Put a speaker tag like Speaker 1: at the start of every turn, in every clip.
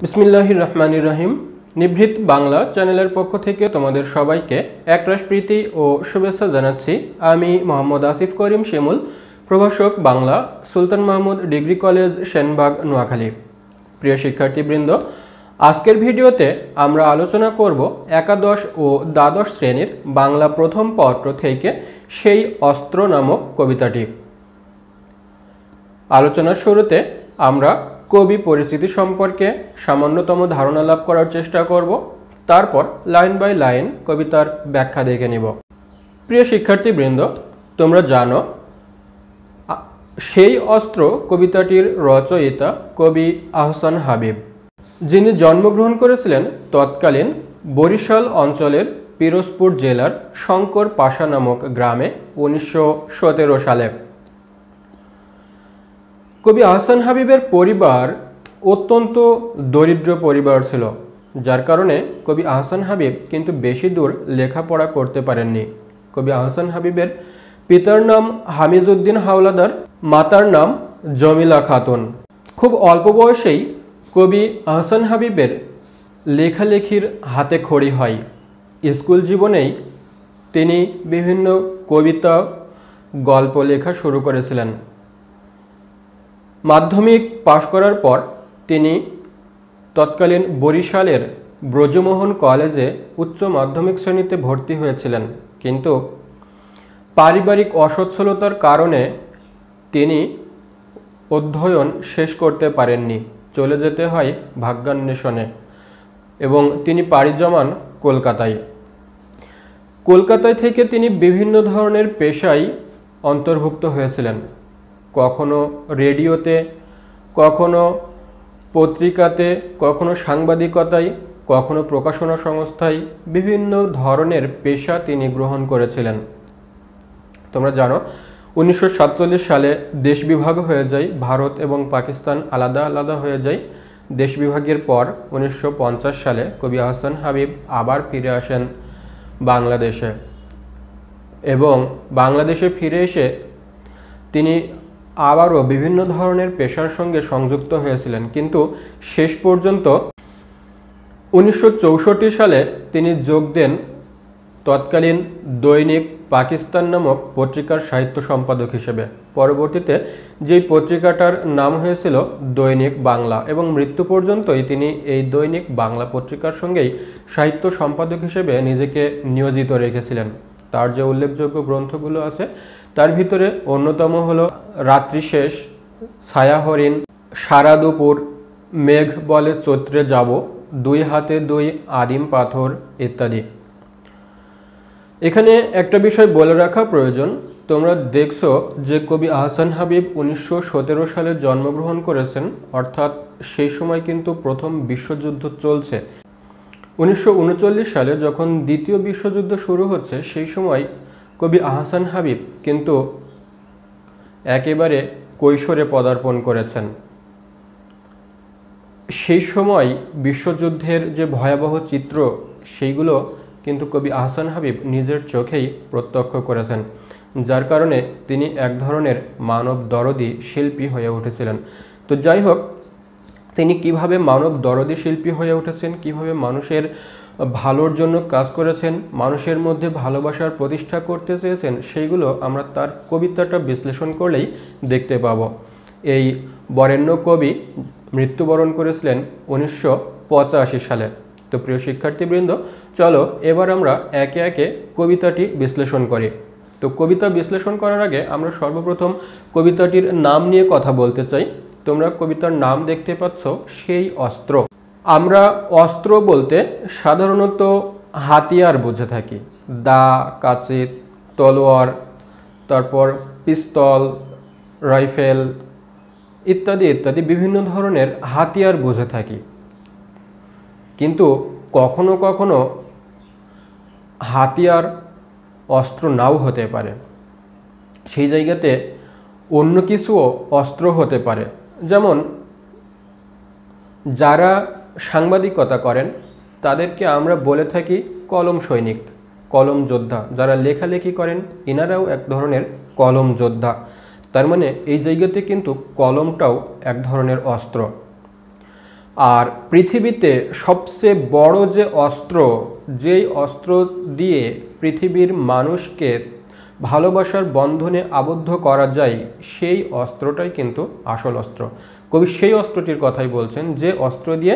Speaker 1: বিসমিল্লাহির রহমানির রহিম। নিভৃত বাংলা চ্যানেলের পক্ষ থেকে তোমাদের সবাইকে একরাশ প্রীতি ও শুভেচ্ছা জানাচ্ছি। আমি মোহাম্মদ আসিফ করিম শিমুল, প্রভাষক বাংলা, সুলতান মাহমুদ ডিগ্রি কলেজ, সেনবাগ, নোয়াখালী। প্রিয় শিক্ষার্থীবৃন্দ, আজকের ভিডিওতে আমরা আলোচনা করব একাদশ ও দ্বাদশ শ্রেণীর বাংলা প্রথম পত্র থেকে সেই অস্ত্র নামক কবিতাটি। আলোচনার শুরুতে আমরা কবি পরিচিতি সম্পর্কে সামান্যতম ধারণা লাভ করার চেষ্টা করব, তারপর লাইন বাই লাইন কবিতার ব্যাখ্যা দেখে নিব। প্রিয় শিক্ষার্থীবৃন্দ, তোমরা জানো সেই অস্ত্র কবিতাটির রচয়িতা কবি আহসান হাবিব, যিনি জন্মগ্রহণ করেছিলেন তৎকালীন বরিশাল অঞ্চলের পিরোজপুর জেলার শঙ্কর পাশা নামক গ্রামে 1917 সালে। কবি আহসান হাবিবের পরিবার অত্যন্ত দরিদ্র পরিবার ছিল, যার কারণে কবি আহসান হাবিব কিন্তু বেশি দূর লেখাপড়া করতে পারেননি। কবি আহসান হাবিবের পিতার নাম হামিজউদ্দিন হাওলাদার, মাতার নাম জমিলা খাতুন। খুব অল্প বয়সেই কবি আহসান হাবিবের লেখালেখির হাতে খড়ি হয়। স্কুল জীবনেই তিনি বিভিন্ন কবিতা, গল্প লেখা শুরু করেছিলেন। মাধ্যমিক পাশ করার পর তিনি তৎকালীন বরিশালের ব্রজমোহন কলেজে উচ্চ মাধ্যমিক শ্রেণীতে ভর্তি হয়েছিলেন, কিন্তু পারিবারিক অসচ্ছলতার কারণে তিনি অধ্যয়ন শেষ করতে পারেননি। চলে যেতে হয় ভাগ্যান্বেষণে এবং তিনি পাড়ি জমান কলকাতায়। কলকাতায় থেকে তিনি বিভিন্ন ধরনের পেশায় অন্তর্ভুক্ত হয়েছিলেন, কখনো রেডিওতে, কখনো পত্রিকাতে, কখনো সাংবাদিকতায়, কখনো প্রকাশনা সংস্থায় বিভিন্ন ধরনের পেশা তিনি গ্রহণ করেছিলেন। তোমরা জানো 1947 সালে দেশ বিভাগ হয়ে যায়, ভারত এবং পাকিস্তান আলাদা আলাদা হয়ে যায়। দেশ বিভাগের পর 1950 সালে কবি আহসান হাবিব আবার ফিরে আসেন বাংলাদেশে এবং বাংলাদেশে ফিরে এসে তিনি আবারও বিভিন্ন ধরনের পেশার সঙ্গে সংযুক্ত হয়েছিলেন, কিন্তু শেষ পর্যন্ত 1964 সালে তিনি যোগ দেন তৎকালীন দৈনিক পাকিস্তান নামক পত্রিকার সাহিত্য সম্পাদক হিসেবে। পরবর্তীতে যেই পত্রিকাটার নাম হয়েছিল দৈনিক বাংলা এবং মৃত্যু পর্যন্তই তিনি এই দৈনিক বাংলা পত্রিকার সঙ্গেই সাহিত্য সম্পাদক হিসেবে নিজেকে নিয়োজিত রেখেছিলেন। তার যে উল্লেখযোগ্য গ্রন্থগুলো আছে তার ভিতরে অন্যতম হলো রাত্রি শেষ, ছায়া হরিণ, সারা দুপুর, মেঘ বলে চৈত্রে যাব, দুই হাতে দুই আদিম পাথর ইত্যাদি। এখানে একটা বিষয় বলে রাখা প্রয়োজন, তোমরা দেখছো যে কবি আহসান হাবিব 1917 সালে জন্মগ্রহণ করেছেন, অর্থাৎ সেই সময় কিন্তু প্রথম বিশ্বযুদ্ধ চলছে। 1939 সালে যখন দ্বিতীয় বিশ্বযুদ্ধ শুরু হচ্ছে, সেই সময় কবি আহসান হাবিব কিন্তু একেবারে কৈশোরে পদার্পণ করেছেন। সেই সময় বিশ্বযুদ্ধের যে ভয়াবহ চিত্র, সেইগুলো কিন্তু কবি আহসান হাবিব নিজের চোখেই প্রত্যক্ষ করেছেন, যার কারণে তিনি এক ধরনের মানব দরদী শিল্পী হয়ে উঠেছিলেন। তো যাই হোক, তিনি কিভাবে মানব দরদী শিল্পী হয়ে উঠেছেন, কিভাবে মানুষের ভালোর জন্য কাজ করেছেন, মানুষের মধ্যে ভালোবাসার প্রতিষ্ঠা করতে চেয়েছেন, সেইগুলো আমরা তার কবিতাটা বিশ্লেষণ করলেই দেখতে পাব। এই বরেণ্য কবি মৃত্যুবরণ করেছিলেন 1985 সালে। তো প্রিয় শিক্ষার্থীবৃন্দ, চলো এবার আমরা একে একে কবিতাটি বিশ্লেষণ করি। তো কবিতা বিশ্লেষণ করার আগে আমরা সর্বপ্রথম কবিতাটির নাম নিয়ে কথা বলতে চাই। তোমরা কবিতার নাম দেখতে পাচ্ছ, সেই অস্ত্র। আমরা অস্ত্র বলতে সাধারণত হাতিয়ার বুঝে থাকি, দা, কাঁচি, তলোয়ার, তারপর পিস্তল, রাইফেল ইত্যাদি ইত্যাদি বিভিন্ন ধরনের হাতিয়ার বুঝে থাকি, কিন্তু কখনো কখনো হাতিয়ার অস্ত্র নাও হতে পারে। সেই জায়গাতে অন্য কিছুও অস্ত্র হতে পারে। যেমন যারা সাংবাদিকতা করেন তাদেরকে আমরা বলে থাকি কলম সৈনিক, কলম যোদ্ধা। যারা লেখালেখি করেন এনারাও এক ধরনের কলম যোদ্ধা। তার মানে এই জায়গাতে কিন্তু কলমটাও এক ধরনের অস্ত্র। আর পৃথিবীতে সবচেয়ে বড় যে অস্ত্র, যেই অস্ত্র দিয়ে পৃথিবীর মানুষকে ভালোবাসার বন্ধনে আবদ্ধ করা যায়, সেই অস্ত্রটাই কিন্তু আসল অস্ত্র। কবি সেই অস্ত্রটির কথাই বলছেন, যে অস্ত্র দিয়ে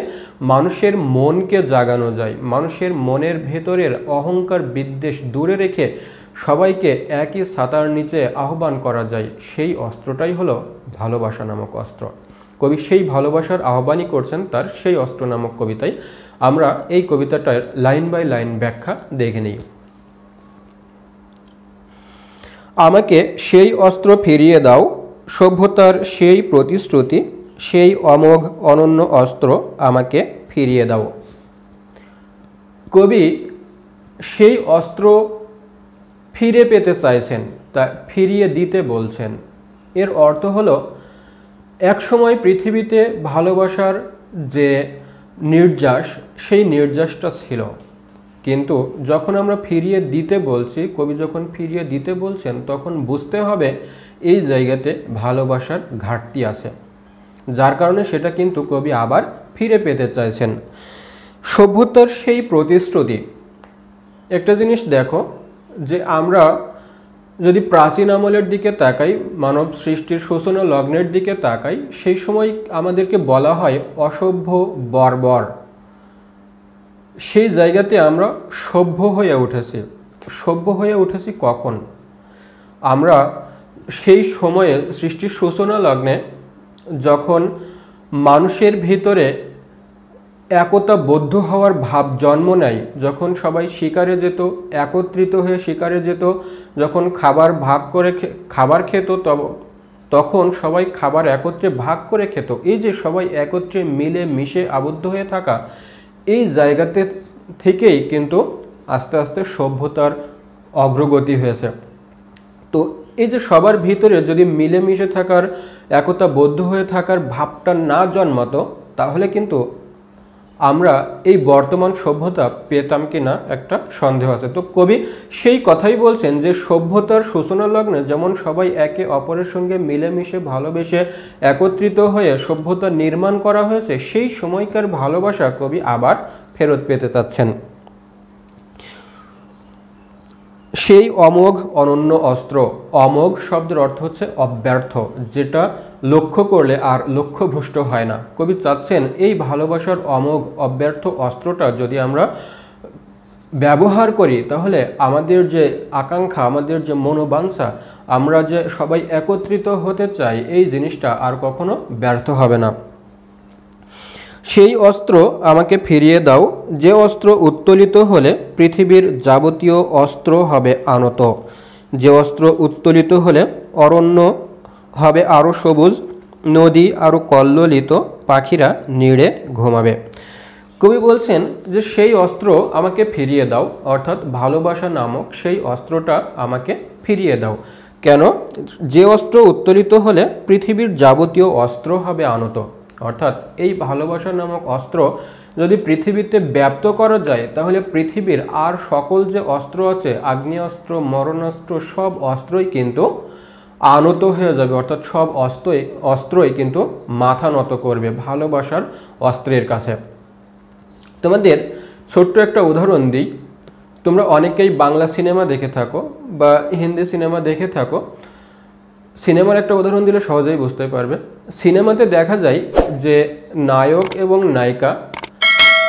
Speaker 1: মানুষের মনকে জাগানো যায়, মানুষের মনের ভেতরের অহংকার বিদ্বেষ দূরে রেখে সবাইকে একই ছাতার নিচে আহ্বান করা যায়, সেই অস্ত্রটাই হলো ভালোবাসা নামক অস্ত্র। কবি সেই ভালোবাসার আহ্বানই করছেন তার সেই অস্ত্র নামক কবিতায়। আমরা এই কবিতাটার লাইন বাই লাইন ব্যাখ্যা দেখে নিই। আমাকে সেই অস্ত্র ফিরিয়ে দাও, সভ্যতার সেই প্রতিশ্রুতি, সেই অমোঘ অনন্য অস্ত্র আমাকে ফিরিয়ে দাও। কবি সেই অস্ত্র ফিরে পেতে চাইছেন, তা ফিরিয়ে দিতে বলছেন। এর অর্থ হলো, একসময় পৃথিবীতে ভালোবাসার যে নির্যাস, সেই নির্যাসটা ছিল, কিন্তু যখন আমরা ফিরিয়ে দিতে বলছি, কবি যখন ফিরিয়ে দিতে বলছেন, তখন বুঝতে হবে এই জায়গাতে ভালোবাসার ঘাটতি আছে, যার কারণে সেটা কিন্তু কবি আবার ফিরে পেতে চাইছেন। সভ্যতার সেই প্রতিশ্রুতি, একটা জিনিস দেখো যে আমরা যদি প্রাচীন আমলের দিকে তাকাই, মানব সৃষ্টির সূচনা লগ্নের দিকে তাকাই, সেই সময় আমাদেরকে বলা হয় অসভ্য বর্বর। সেই জায়গাতে আমরা সভ্য হয়ে উঠেছি। সভ্য হয়ে উঠেছি কখন? আমরা সেই সময়ে সৃষ্টির সূচনা লগ্নে যখন মানুষের ভিতরে একতাবদ্ধ হওয়ার ভাব জন্ম নেয়, যখন সবাই শিকারে যেত, একত্রিত হয়ে শিকারে যেত, যখন খাবার ভাগ করে খাবার খেত, তখন সবাই খাবার একত্রে ভাগ করে খেত। এই যে সবাই একত্রে মিলে মিশে আবদ্ধ হয়ে থাকা, এই জায়গাতে থেকেই কিন্তু আস্তে আস্তে সভ্যতার অগ্রগতি হয়েছে। তো এই যে সবার ভিতরে যদি মিলেমিশে থাকার, একতাবদ্ধ হয়ে থাকার ভাবটা না জন্মাতো, তাহলে কিন্তু আমরা এই বর্তমান সভ্যতা পেতাম কিনা একটা সন্দেহ আছে। তো কবি সেই কথাই বলছেন যে সভ্যতার সূচনা লগ্নে যেমন সবাই একে অপরের সঙ্গে মিলেমিশে ভালোবেসে একত্রিত হয়ে সভ্যতা নির্মাণ করা হয়েছে, সেই সময়কার ভালোবাসা কবি আবার ফেরত পেতে চাচ্ছেন। সেই অমোঘ অনন্য অস্ত্র, অমোঘ শব্দের অর্থ হচ্ছে অব্যর্থ, যেটা লক্ষ্য করলে আর লক্ষ্যভ্রষ্ট হয় না। কবি চাচ্ছেন এই ভালোবাসার অমোঘ অব্যর্থ অস্ত্রটা যদি আমরা ব্যবহার করি, তাহলে আমাদের যে আকাঙ্ক্ষা, আমাদের যে মনোবাঞ্ছা, আমরা যে সবাই একত্রিত হতে চাই, এই জিনিসটা আর কখনো ব্যর্থ হবে না। সেই অস্ত্র আমাকে ফিরিয়ে দাও, যে অস্ত্র উত্তোলিত হলে পৃথিবীর যাবতীয় অস্ত্র হবে আনত, যে অস্ত্র উত্তোলিত হলে অরণ্য হবে আরও সবুজ, নদী আরও কল্লোলিত, পাখিরা নীড়ে ঘুমাবে। কবি বলছেন যে সেই অস্ত্র আমাকে ফিরিয়ে দাও, অর্থাৎ ভালোবাসা নামক সেই অস্ত্রটা আমাকে ফিরিয়ে দাও। কেন? যে অস্ত্র উত্তোলিত হলে পৃথিবীর যাবতীয় অস্ত্র হবে আনত, অর্থাৎ এই ভালোবাসা নামক অস্ত্র যদি পৃথিবীতে ব্যাপ্ত করা যায়, তাহলে পৃথিবীর আর সকল যে অস্ত্র আছে, আগ্নেয়াস্ত্র, মরণাস্ত্র, সব অস্ত্রই কিন্তু আনত হয়ে যাবে, অর্থাৎ সব অস্ত্রই কিন্তু মাথা নত করবে ভালোবাসার অস্ত্রের কাছে। তোমাদের ছোট্ট একটা উদাহরণ দিই। তোমরা অনেকেই বাংলা সিনেমা দেখে থাকো বা হিন্দি সিনেমা দেখে থাকো। সিনেমার একটা উদাহরণ দিলে সহজেই বুঝতে পারবে। সিনেমাতে দেখা যায় যে নায়ক এবং নায়িকা,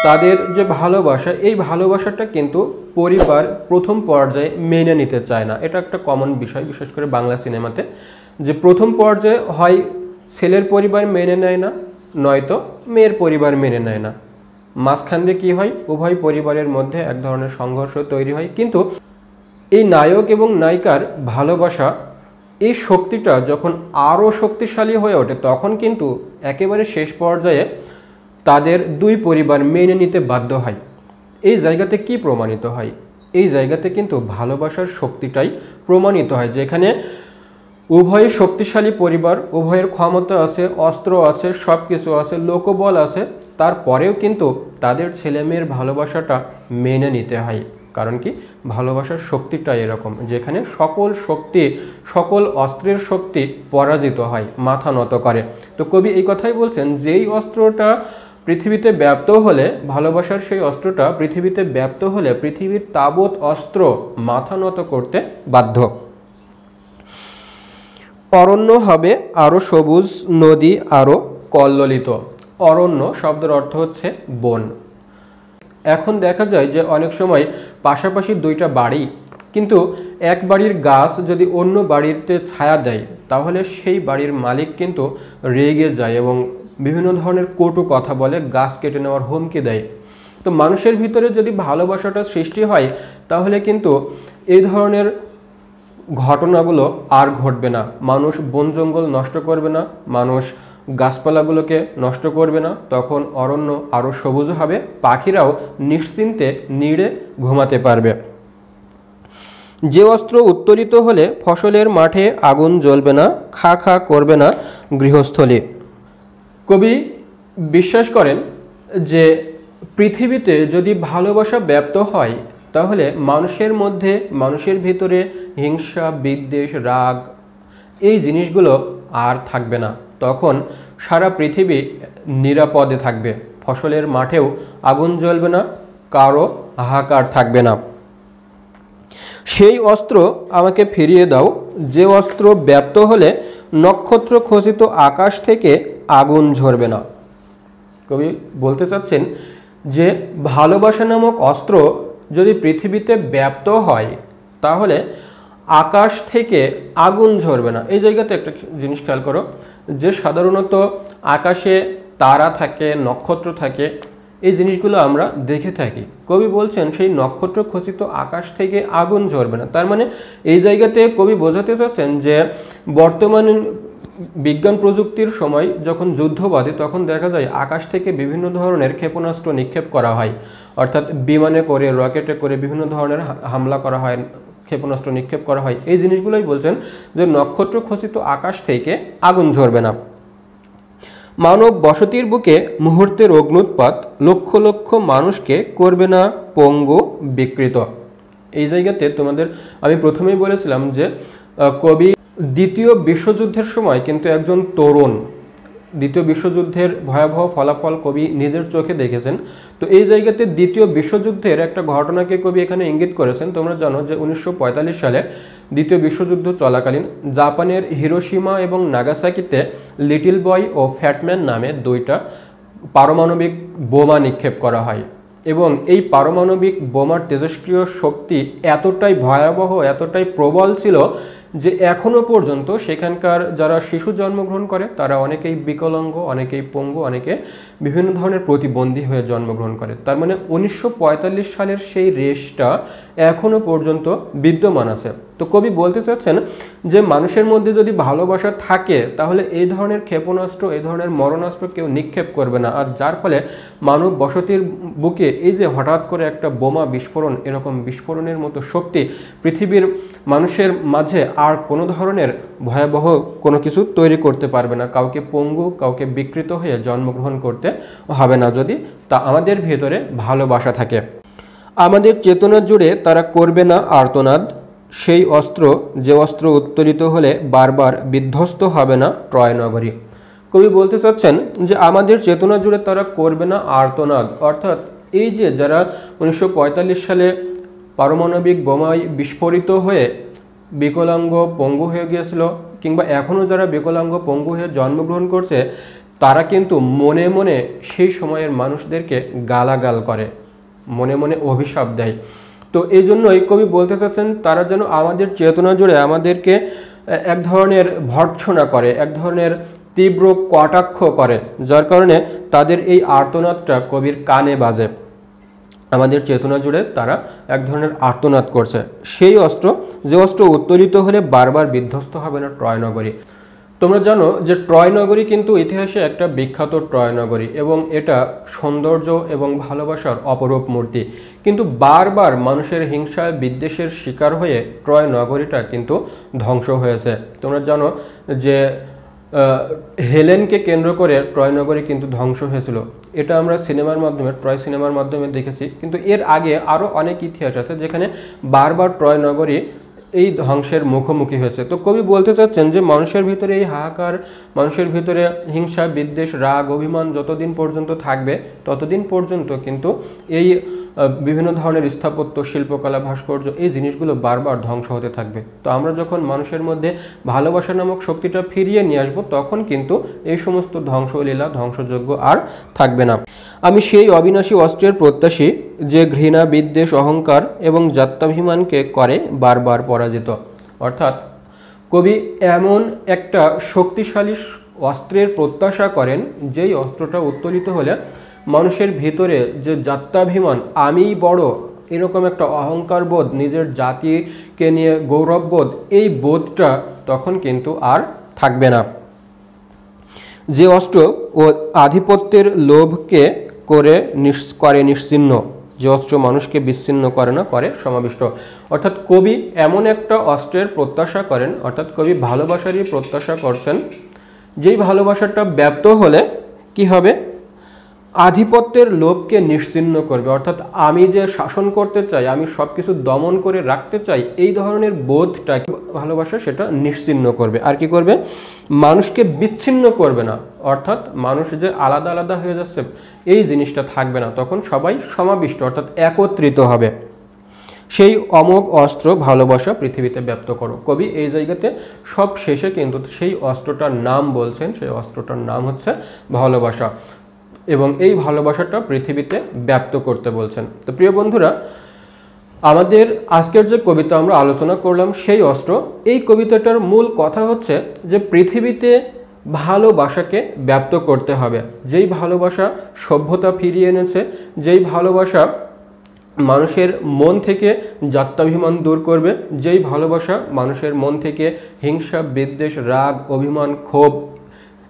Speaker 1: তাদের যে ভালোবাসা, এই ভালোবাসাটা কিন্তু পরিবার প্রথম পর্যায়ে মেনে নিতে চায় না। এটা একটা কমন বিষয়, বিশেষ করে বাংলা সিনেমাতে, যে প্রথম পর্যায়ে হয় ছেলের পরিবার মেনে নেয় না, নয়তো মেয়ের পরিবার মেনে নেয় না। মাঝখান দিয়ে কী হয়? উভয় পরিবারের মধ্যে এক ধরনের সংঘর্ষ তৈরি হয়। কিন্তু এই নায়ক এবং নায়িকার ভালোবাসা, এই শক্তিটা যখন আরও শক্তিশালী হয়ে ওঠে, তখন কিন্তু একেবারে শেষ পর্যায়ে তাদের দুই পরিবার মেনে নিতে বাধ্য হয়। এই জায়গাতে কি প্রমাণিত হয়? এই জায়গাতে কিন্তু ভালোবাসার শক্তিটাই প্রমাণিত হয়, যেখানে উভয় শক্তিশালী পরিবার, উভয়ের ক্ষমতা আছে, অস্ত্র আছে, সব কিছু আছে, লোকবল আছে, তারপরেও কিন্তু তাদের ছেলেমেয়ের ভালোবাসাটা মেনে নিতে হয়। কারণ কি? ভালোবাসার শক্তিটা এরকম, যেখানে সকল শক্তি, সকল অস্ত্রের শক্তি পরাজিত হয়, মাথা নত করে। তো কবি এই কথাই বলছেন, যেই অস্ত্রটা পৃথিবীতে ব্যাপ্ত হলে, ভালোবাসার সেই অস্ত্রটা পৃথিবীতে ব্যাপ্ত হলে পৃথিবীর তাবৎ অস্ত্র মাথা নত করতে বাধ্য। অরণ্য হবে আরও সবুজ, নদী আরও কল্লোলিত। অরণ্য শব্দের অর্থ হচ্ছে বন। এখন দেখা যায় যে অনেক সময় পাশাপাশি দুইটা বাড়ি, কিন্তু এক বাড়ির গাছ যদি অন্য বাড়িতে ছায়া দেয় তাহলে সেই বাড়ির মালিক কিন্তু রেগে যায় এবং বিভিন্ন ধরনের কটু কথা বলে, গাছ কেটে নেওয়ার হুমকি দেয়। তো মানুষের ভিতরে যদি ভালোবাসাটা সৃষ্টি হয় তাহলে কিন্তু এই ধরনের ঘটনাগুলো আর ঘটবে না। মানুষ বন জঙ্গল নষ্ট করবে না, মানুষ গাছপালাগুলোকে নষ্ট করবে না, তখন অরণ্য আরও সবুজ হবে, পাখিরাও নিশ্চিন্তে নীড়ে ঘুমাতে পারবে। যে অস্ত্র উত্তোলিত হলে ফসলের মাঠে আগুন জ্বলবে না, খা খা করবে না গৃহস্থলী। কবি বিশ্বাস করেন যে পৃথিবীতে যদি ভালোবাসা ব্যাপ্ত হয় তাহলে মানুষের মধ্যে, মানুষের ভিতরে হিংসা, বিদ্বেষ, রাগ এই জিনিসগুলো আর থাকবে না। তখন সারা পৃথিবী নিরাপদে থাকবে, ফসলের মাঠেও আগুন জ্বলবে না, কারো হাহাকার থাকবে না। সেই অস্ত্র আমাকে ফিরিয়ে দাও, যে অস্ত্র ব্যাপ্ত হলে নক্ষত্র খচিত আকাশ থেকে আগুন ঝরবে না। কবি বলতে চাচ্ছেন যে ভালোবাসা নামক অস্ত্র যদি পৃথিবীতে ব্যাপ্ত হয় তাহলে আকাশ থেকে আগুন ঝরবে না। এই জায়গাতে একটা জিনিস খেয়াল করো যে সাধারণত আকাশে তারা থাকে, নক্ষত্র থাকে, এই জিনিসগুলো আমরা দেখে থাকি। কবি বলছেন সেই নক্ষত্র খচিত আকাশ থেকে আগুন ঝরবে না। তার মানে এই জায়গাতে কবি বোঝাতে চাচ্ছেন যে বর্তমানে বিজ্ঞান প্রযুক্তির সময় যখন যুদ্ধ বাধে তখন দেখা যায় আকাশ থেকে বিভিন্ন ধরনের ক্ষেপণাস্ত্র নিক্ষেপ করা হয়, অর্থাৎ বিমানে করে, রকেটে করে বিভিন্ন ধরনের হামলা করা হয়, ক্ষেপণাস্ত্র নিক্ষেপ করা হয়। এই জিনিসগুলোই বলছেন যে নক্ষত্র খচিত আকাশ থেকে আগুন ঝরবে না। মানব বসতির বুকে মুহূর্তের অগ্নুৎপাত লক্ষ লক্ষ মানুষকে করবে না পঙ্গু, বিকৃত। এই জায়গাতে তোমাদের আমি প্রথমেই বলেছিলাম যে কবি দ্বিতীয় বিশ্বযুদ্ধের সময় কিন্তু একজন তরুণ, দ্বিতীয় বিশ্বযুদ্ধের ভয়াবহ ফলাফল কবি নিজের চোখে দেখেছেন। তো এই জায়গাতে দ্বিতীয় বিশ্বযুদ্ধের একটা ঘটনাকে কবি এখানে ইঙ্গিত করেছেন। তোমরা জানো যে 1945 সালে দ্বিতীয় বিশ্বযুদ্ধ চলাকালীন জাপানের হিরোশিমা এবং নাগাসাকিতে লিটল বয় ও ফ্যাটম্যান নামে দুইটা পারমাণবিক বোমা নিক্ষেপ করা হয় এবং এই পারমাণবিক বোমার তেজস্ক্রিয় শক্তি এতটাই ভয়াবহ, এতটাই প্রবল ছিল যে এখনো পর্যন্ত সেখানকার যারা শিশু জন্মগ্রহণ করে তারা অনেকেই বিকলাঙ্গ, অনেকেই পঙ্গু, অনেকে বিভিন্ন ধরনের প্রতিবন্ধী হয়ে জন্মগ্রহণ করে। তার মানে 1945 সালের সেই রেশটা এখনো পর্যন্ত বিদ্যমান আছে। তো কবি বলতে চাচ্ছেন যে মানুষের মধ্যে যদি ভালোবাসা থাকে তাহলে এই ধরনের ক্ষেপণাস্ত্র, এই ধরনের মরণাস্ত্র কেউ নিক্ষেপ করবে না। আর যার ফলে মানব বসতির বুকে এই যে হঠাৎ করে একটা বোমা বিস্ফোরণ, এরকম বিস্ফোরণের মতো শক্তি পৃথিবীর মানুষের মাঝে আর কোনো ধরনের ভয়াবহ কোনো কিছু তৈরি করতে পারবে না। কাউকে পঙ্গু, কাউকে বিকৃত হয়ে জন্মগ্রহণ করতে হবে না যদি তা আমাদের ভেতরে ভালোবাসা থাকে। আমাদের চেতনা জুড়ে তারা করবে না আর্তনাদ, সেই অস্ত্র, যে অস্ত্র উত্তোলিত হলে বারবার বিধ্বস্ত হবে না ট্রয় নগরী। কবি বলতে চাচ্ছেন যে আমাদের চেতনা জুড়ে তারা করবে না আর্তনাদ, অর্থাৎ এই যে যারা 1945 সালে পারমাণবিক বোমায় বিস্ফোরিত হয়ে বিকলাঙ্গ, পঙ্গু হয়ে গিয়েছিল, কিংবা এখনও যারা বিকলাঙ্গ, পঙ্গু হয়ে জন্মগ্রহণ করছে, তারা কিন্তু মনে মনে সেই সময়ের মানুষদেরকে গালাগাল করে, মনে মনে অভিশাপ দেয়। তো এই জন্যই কবি বলতে চাচ্ছেন তারা যেন আমাদের চেতনা জুড়ে আমাদেরকে এক ধরনের ভর্ৎসনা করে, এক ধরনের তীব্র কটাক্ষ করে, যার কারণে তাদের এই আর্তনাদটা কবির কানে বাজে। আমাদের চেতনা জুড়ে তারা এক ধরনের আর্তনাদ করছে। সেই অস্ত্র, যে অস্ত্র উত্তোলিত হলে বারবার বিধ্বস্ত হবে না ট্রয় নগরী। তোমরা জানো যে ট্রয় নগরী কিন্তু ইতিহাসে একটা বিখ্যাত ট্রয় নগরী এবং এটা সৌন্দর্য এবং ভালোবাসার অপরূপ মূর্তি, কিন্তু বারবার মানুষের হিংসায়, বিদ্বেষের শিকার হয়ে ট্রয় নগরীটা কিন্তু ধ্বংস হয়েছে। তোমরা জানো যে হেলেনকে কেন্দ্র করে ট্রয় নগরী কিন্তু ধ্বংস হয়েছিল। এটা আমরা সিনেমার মাধ্যমে, ট্রয় সিনেমার মাধ্যমে দেখেছি, কিন্তু এর আগে আরও অনেক ইতিহাস আছে যেখানে বারবার ট্রয় নগরী এই ধ্বংসের মুখোমুখি হয়েছে। তো কবি বলতে চাচ্ছেন যে মানুষের ভিতরে এই হাহাকার, মানুষের ভিতরে হিংসা, বিদ্বেষ, রাগ, অভিমান যতদিন পর্যন্ত থাকবে ততদিন পর্যন্ত কিন্তু এই বিভিন্ন ধরনের স্থাপত্য, শিল্পকলা, ভাস্কর্য এই জিনিসগুলো বারবার ধ্বংস হতে থাকবে। তো আমরা যখন মানুষের মধ্যে ভালোবাসা নামক শক্তিটা ফিরিয়ে নিয়ে আসবো, তখন কিন্তু এই সমস্ত ধ্বংসলীলা, ধ্বংসযজ্ঞ আর থাকবে না। আমি সেই অবিনাশী অস্ত্রের প্রত্যাশী, যে ঘৃণা, বিদ্বেষ, অহংকার এবং জাত্যাভিমানকে করে বারবার পরাজিত। অর্থাৎ কবি এমন একটা শক্তিশালী অস্ত্রের প্রত্যাশা করেন, যেই অস্ত্রটা উত্তোলিত হলে মানুষের ভিতরে যে জাত্যাভিমান, আমিই বড়, এরকম একটা অহংকার বোধ, নিজের জাতিকে নিয়ে গৌরববোধ, এই বোধটা তখন কিন্তু আর থাকবে না। যে অস্ত্র ও আধিপত্যের লোভকে করে নিশ্চিহ্ন, যে অস্ত্র মানুষকে বিচ্ছিন্ন করে না, করে সমাবিষ্ট। অর্থাৎ কবি এমন একটা অস্ত্রের প্রত্যাশা করেন, অর্থাৎ কবি ভালোবাসারই প্রত্যাশা করছেন, যেই ভালোবাসাটা ব্যাপ্ত হলে কি হবে, আধিপত্যের লোভকে নিশ্চিহ্ন করবে। অর্থাৎ আমি যে শাসন করতে চাই, আমি সব কিছু দমন করে রাখতে চাই, এই ধরনের বোধটা ভালোবাসা সেটা নিশ্চিহ্ন করবে। আর কি করবে, মানুষকে বিচ্ছিন্ন করবে না। অর্থাৎ মানুষ যে আলাদা আলাদা হয়ে যাচ্ছে এই জিনিসটা থাকবে না, তখন সবাই সমাবিষ্ট অর্থাৎ একত্রিত হবে। সেই অমোঘ অস্ত্র ভালোবাসা পৃথিবীতে ব্যপ্ত করো। কবি এই জায়গাতে সব শেষে কিন্তু সেই অস্ত্রটার নাম বলছেন, সেই অস্ত্রটার নাম হচ্ছে ভালোবাসা, এবং এই ভালোবাসাটা পৃথিবীতে ব্যপ্ত করতে বলছেন। তো প্রিয় বন্ধুরা, আমাদের আজকের যে কবিতা আমরা আলোচনা করলাম সেই অস্ত্র, এই কবিতাটার মূল কথা হচ্ছে যে পৃথিবীতে ভালোবাসাকে ব্যপ্ত করতে হবে। যেই ভালোবাসা সভ্যতা ফিরিয়ে এনেছে, যেই ভালোবাসা মানুষের মন থেকে জাত্যাভিমান দূর করবে, যেই ভালোবাসা মানুষের মন থেকে হিংসা, বিদ্বেষ, রাগ, অভিমান, ক্ষোভ,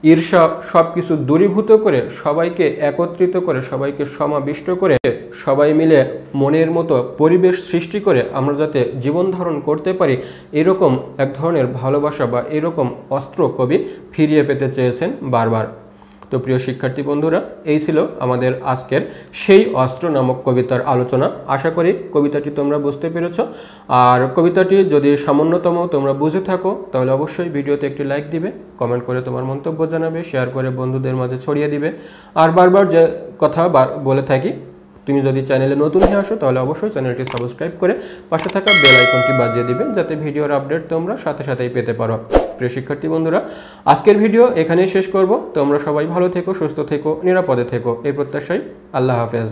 Speaker 1: ঈর্ষা সব কিছু দূরীভূত করে সবাইকে একত্রিত করে, সবাইকে সমাবিষ্ট করে, সবাই মিলে মনের মতো পরিবেশ সৃষ্টি করে আমরা যাতে জীবন ধারণ করতে পারি, এরকম এক ধরনের ভালোবাসা বা এরকম অস্ত্র কবি ফিরিয়ে পেতে চেয়েছেন বারবার। তো প্রিয় শিক্ষার্থী বন্ধুরা, এই ছিল আমাদের আজকের সেই অস্ত্র নামক কবিতার আলোচনা। আশা করি কবিতাটি তোমরা বুঝতে পেরেছ। আর কবিতাটি যদি সামান্যতম তোমরা বুঝে থাকো, তাহলে অবশ্যই ভিডিওতে একটি লাইক দিবে, কমেন্ট করে তোমার মন্তব্য জানাবে, শেয়ার করে বন্ধুদের মাঝে ছড়িয়ে দিবে। আর বারবার যে কথা বলে থাকি, তুমি যদি চ্যানেলে নতুন হয়ে আসো তাহলে অবশ্যই চ্যানেলটি সাবস্ক্রাইব করে পাশে থাকা বেল আইকনটি বাজিয়ে দিবে, যাতে ভিডিওর আপডেট তোমরা সাথে সাথেই পেতে পারো। প্রিয় শিক্ষার্থী বন্ধুরা, আজকের ভিডিও এখানেই শেষ করব। তোমরা সবাই ভালো থেকো, সুস্থ থেকো, নিরাপদে থেকো, এই প্রত্যাশায় আল্লাহ হাফেজ।